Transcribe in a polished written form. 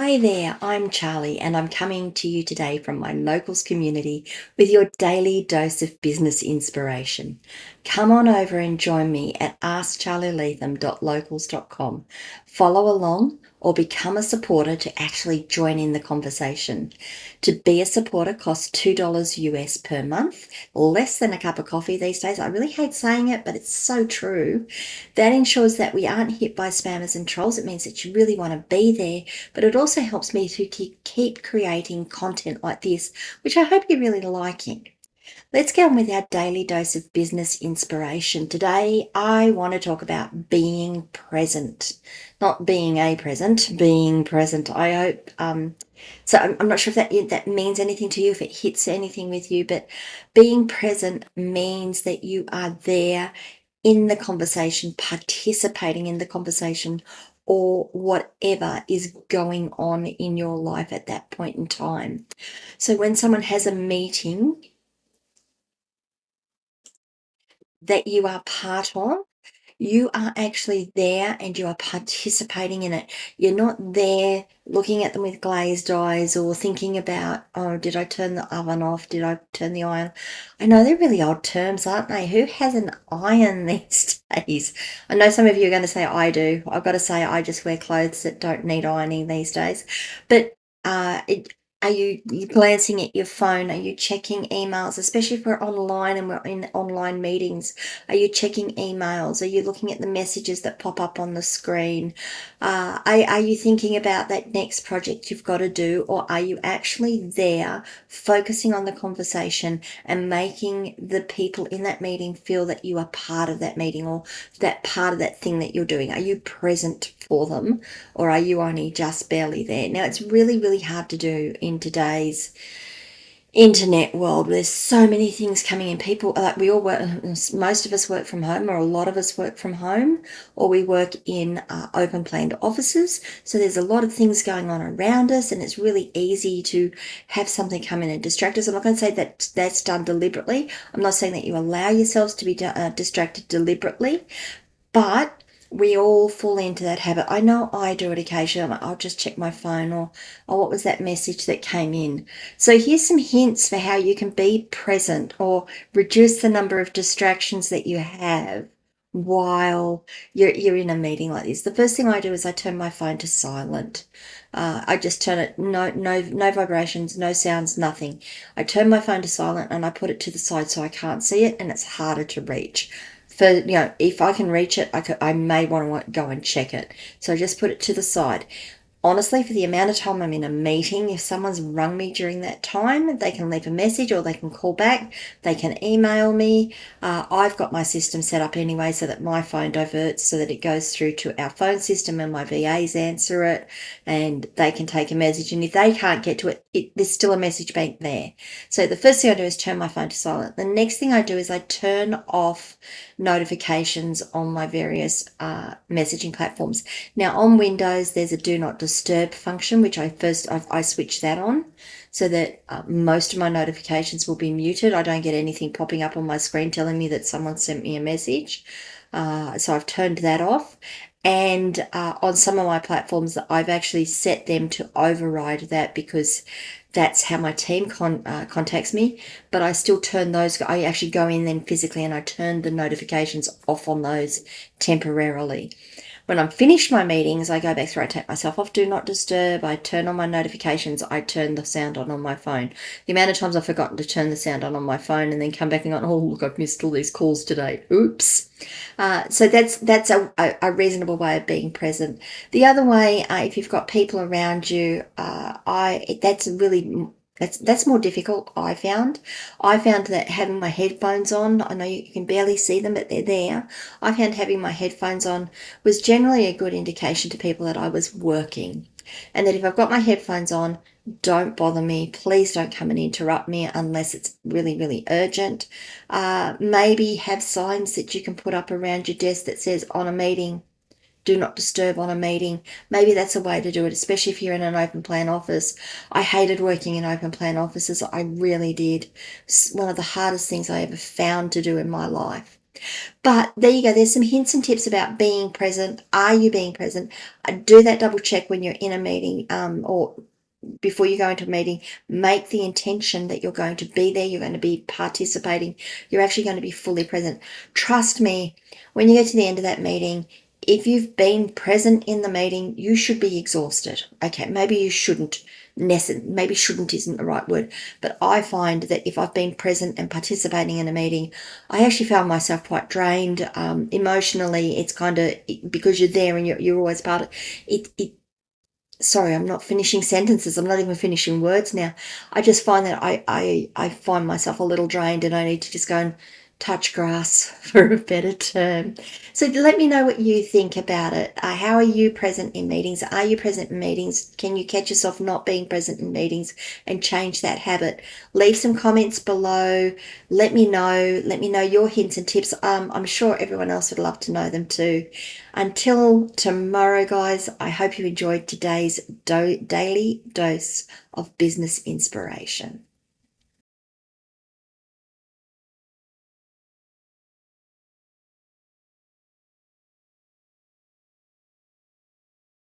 Hi there, I'm Charlie, and I'm coming to you today from my locals community with your daily dose of business inspiration. Come on over and join me at askcharlieleetham.locals.com. Follow along or become a supporter to actually join in the conversation. To be a supporter costs $2 US per month, less than a cup of coffee these days. I really hate saying it, but it's so true. That ensures that we aren't hit by spammers and trolls. It means that you really want to be there, but it also helps me to keep creating content like this, which I hope you're really liking. Let's get on with our daily dose of business inspiration. Today, I want to talk about being present, not being a present, being present. I hope. I'm not sure if that means anything to you, if it hits anything with you, but being present means that you are there in the conversation, participating in the conversation, or whatever is going on in your life at that point in time. So when someone has a meeting that you are part of, you are actually there and you are participating in it. You're not there looking at them with glazed eyes or thinking about, oh, did I turn the oven off? Did I turn the iron? I know they're really old terms, aren't they? Who has an iron these days? I know some of you are going to say I do. I've got to say I just wear clothes that don't need ironing these days. But are you glancing at your phone? Are you checking emails, especially if we're online and we're in online meetings? Are you checking emails? Are you looking at the messages that pop up on the screen? Are you thinking about that next project you've got to do? Or are you actually there focusing on the conversation and making the people in that meeting feel that you are part of that meeting or that part of that thing that you're doing? Are you present for them, or are you only just barely there? Now, it's really, really hard to do in today's internet world. There's so many things coming in. People, like, we all work, most of us work from home, or a lot of us work from home, or we work in open planned offices. So there's a lot of things going on around us, and it's really easy to have something come in and distract us. I'm not going to say that that's done deliberately. I'm not saying that you allow yourselves to be distracted deliberately, but we all fall into that habit. I know I do it occasionally. I'll just check my phone, or, oh, what was that message that came in? So here's some hints for how you can be present or reduce the number of distractions that you have while you're in a meeting like this. The first thing I do is I turn my phone to silent. I just turn it, no vibrations, no sounds, nothing. I turn my phone to silent and I put it to the side so I can't see it and it's harder to reach. For, if I can reach it, I may want to go and check it. So I just put it to the side. Honestly, for the amount of time I'm in a meeting, if someone's rung me during that time, they can leave a message or they can call back. They can email me. I've got my system set up anyway so that my phone diverts so that it goes through to our phone system and my VAs answer it and they can take a message. And if they can't get to it, there's still a message bank there. So the first thing I do is turn my phone to silent. The next thing I do is I turn off notifications on my various messaging platforms. Now on Windows, there's a do not disturb function, which I switch that on so that most of my notifications will be muted. I don't get anything popping up on my screen telling me that someone sent me a message. So I've turned that off. And on some of my platforms, I've actually set them to override that because that's how my team contacts me. But I still turn those. I actually go in then physically and I turn the notifications off on those temporarily. When I'm finished my meetings, I go back through, I take myself off Do Not Disturb, I turn on my notifications, I turn the sound on my phone. The amount of times I've forgotten to turn the sound on my phone and then come back and go, oh, look, I've missed all these calls today. Oops. So that's a reasonable way of being present. The other way, if you've got people around you, that's more difficult, I found. I found that having my headphones on, I know you can barely see them, but they're there. I found having my headphones on was generally a good indication to people that I was working. And that if I've got my headphones on, don't bother me. Please don't come and interrupt me unless it's really, really urgent. Maybe have signs that you can put up around your desk that says on a meeting, do not disturb on a meeting. Maybe that's a way to do it, especially if you're in an open plan office. I hated working in open plan offices. I really did. It's one of the hardest things I ever found to do in my life. But there you go. There's some hints and tips about being present. Are you being present? Do that double check when you're in a meeting, or before you go into a meeting. Make the intention that you're going to be there, you're going to be participating, you're actually going to be fully present. Trust me, when you get to the end of that meeting, if you've been present in the meeting, you should be exhausted. Okay, maybe you shouldn't. Maybe shouldn't isn't the right word, but I find that if I've been present and participating in a meeting, I actually found myself quite drained. Emotionally, it's kind of, because you're there and you're always part of it. Sorry, I'm not finishing sentences. I'm not even finishing words now. I just find that I find myself a little drained, and I need to just go and touch grass, for a better term. So let me know what you think about it. How are you present in meetings? Are you present in meetings? Can you catch yourself not being present in meetings and change that habit? Leave some comments below. Let me know. Let me know your hints and tips. I'm sure everyone else would love to know them too. Until tomorrow, guys, I hope you enjoyed today's daily dose of business inspiration.